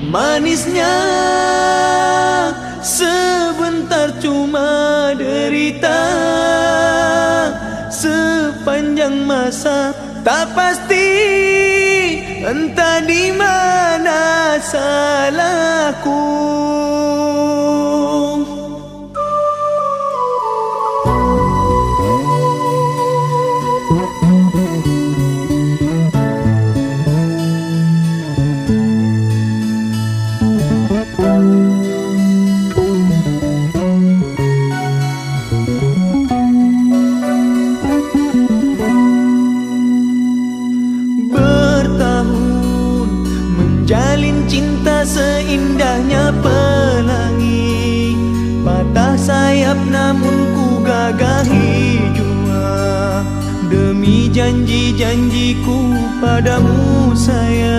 Manisnya sebentar cuma derita, sepanjang masa tak pasti, entah di mana salahku. Jalin cinta seindahnya pelangi, patah sayap namun ku gagahi jua. Demi janji-janjiku padamu sayang,